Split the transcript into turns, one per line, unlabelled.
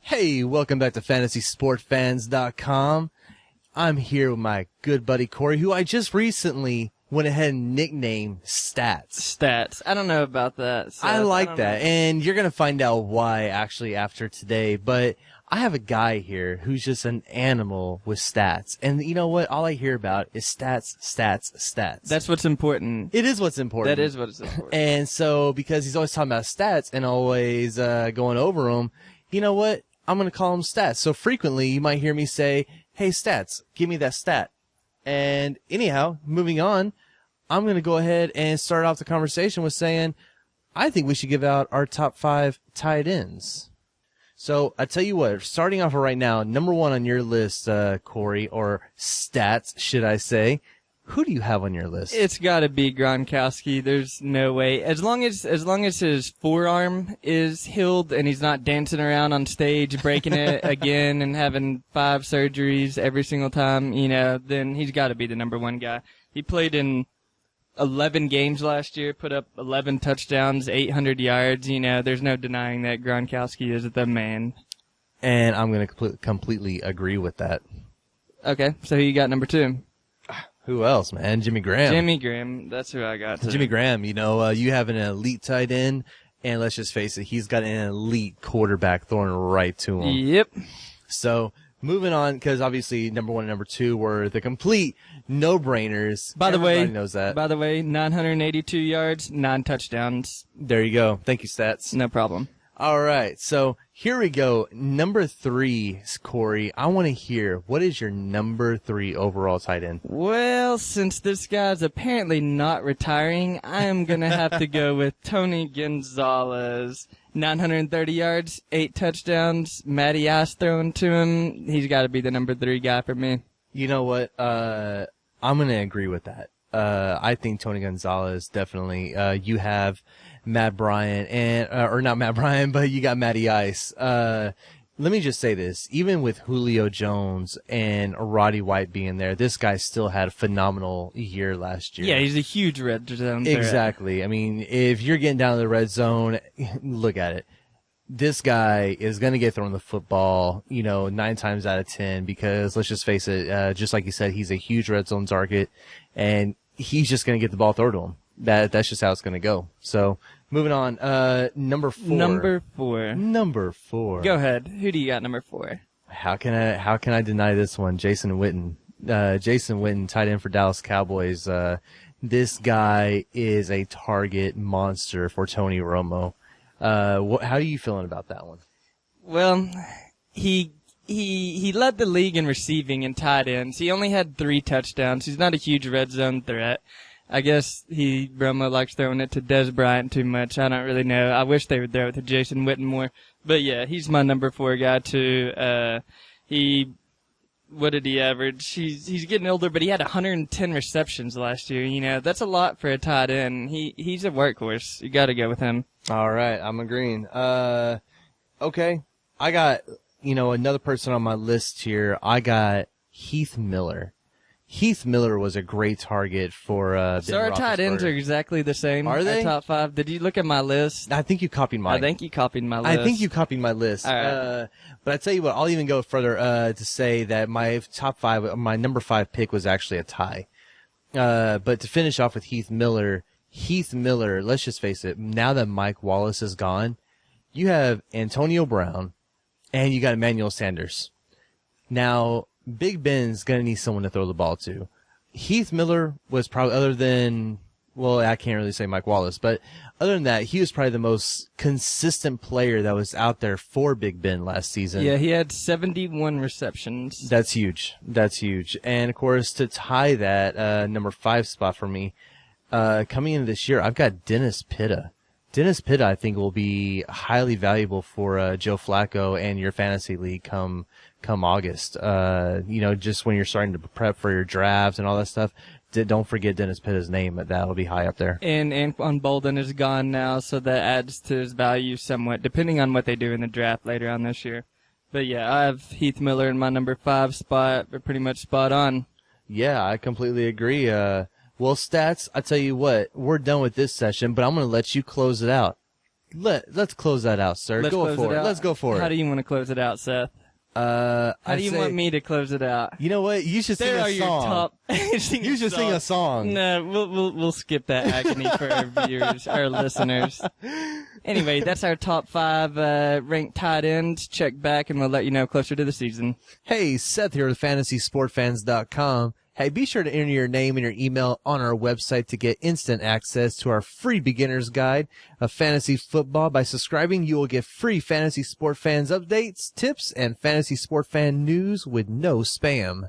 Hey, welcome back to FantasySportFans.com. I'm here with my good buddy Corey, who I just recently went ahead and nicknamed Stats.
I don't know about that. Seth.
I like that, and you're going to find out why actually after today, but I have a guy here who's just an animal with stats, and you know what? All I hear about is stats.
That's what's important.
It is what's important.
That is what's important.
And so, because he's always talking about stats and always going over them, you know what? I'm going to call him Stats. So frequently, you might hear me say, hey, Stats, give me that stat. And anyhow, moving on, I'm going to go ahead and start off the conversation with saying, I think we should give out our top 5 tight ends. So I tell you what, starting off right now, number 1 on your list, Corey, or Stats, should I say, who do you have on your list?
It's got to be Gronkowski. There's no way. As long as his forearm is healed and he's not dancing around on stage, breaking it again and having 5 surgeries every single time, then he's got to be the number 1 guy. He played in 11 games last year, put up 11 touchdowns, 800 yards. There's no denying that Gronkowski is the man.
And I'm going to completely agree with that.
Okay, so who you got number 2?
Who else, man? Jimmy Graham.
Jimmy Graham, that's who I got.
Jimmy Graham, you have an elite tight end, and let's just face it, he's got an elite quarterback throwing right to him.
Yep.
So, moving on, because obviously number 1 and number 2 were the complete no-brainers. Everybody knows that.
By the way, 982 yards, 9 touchdowns.
There you go. Thank you, Stats.
No problem.
All right, so here we go. Number 3, Corey, I want to hear, what is your number 3 overall tight end?
Well, since this guy's apparently not retiring, I am going to have to go with Tony Gonzalez. 930 yards, 8 touchdowns, Matty Ice thrown to him. He's got to be the number 3 guy for me.
You know what? I'm going to agree with that. I think Tony Gonzalez definitely. You have Matt Bryant or not Matt Bryant, but you got Matty Ice. Let me just say this. Even with Julio Jones and Roddy White being there, this guy still had a phenomenal year last year.
Yeah, he's a huge red zone threat.
Exactly. I mean, if you're getting down to the red zone, look at it. This guy is going to get thrown the football, 9 times out of 10, because let's just face it, just like you said, he's a huge red zone target, and he's just going to get the ball thrown to him. That's just how it's going to go. So, moving on, number 4. Number 4.
Go ahead. Who do you got number 4?
How can I deny this one? Jason Witten. Jason Witten, tight end for Dallas Cowboys. This guy is a target monster for Tony Romo. How are you feeling about that one?
Well, he led the league in receiving and tight ends. He only had 3 touchdowns. He's not a huge red zone threat. I guess Romo likes throwing it to Dez Bryant too much. I don't really know. I wish they would throw it to Jason Witten more. But yeah, he's my number 4 guy too. What did he average? He's getting older, but he had 110 receptions last year. That's a lot for a tight end. He's a workhorse. You got to go with him.
All right, I'm agreeing. Okay, I got another person on my list here. I got Heath Miller. Heath Miller was a great target for
So our tight ends are exactly the same.
Are they?
Our top 5. Did you look at my list?
I think you copied mine.
I think you copied my list. All right.
But I tell you what, I'll even go further to say that my top 5, my number 5 pick was actually a tie. But to finish off with Heath Miller, let's just face it, now that Mike Wallace is gone, you have Antonio Brown and you got Emmanuel Sanders. Now, Big Ben's going to need someone to throw the ball to. Heath Miller was probably, other than, well, I can't really say Mike Wallace, but other than that, he was probably the most consistent player that was out there for Big Ben last season.
Yeah, he had 71 receptions.
That's huge. And, of course, to tie that number 5 spot for me, coming into this year, I've got Dennis Pitta. Dennis Pitta, I think, will be highly valuable for Joe Flacco and your fantasy league come August. Just when you're starting to prep for your draft and all that stuff, don't forget Dennis Pitta's name. That'll be high up there.
And Anquan Bolden is gone now, so that adds to his value somewhat, depending on what they do in the draft later on this year. But yeah, I have Heath Miller in my number 5 spot. They're pretty much spot on.
Yeah, I completely agree. Well, Stats, I tell you what, we're done with this session, but I'm going to let you close it out. Let's close that out, sir. Go for it. Let's go for it.
How do you want to close it out, Seth? How do you want me to close it out?
You know what? You should sing
There
a
are
song.
your top.
You should sing a song.
No, we'll skip that agony for our viewers, our listeners. Anyway, that's our top 5 ranked tight ends. Check back, and we'll let you know closer to the season.
Hey, Seth here with FantasySportFans.com. Hey, be sure to enter your name and your email on our website to get instant access to our free beginner's guide of fantasy football. By subscribing, you will get free Fantasy Sport Fans updates, tips, and Fantasy Sport Fan news with no spam.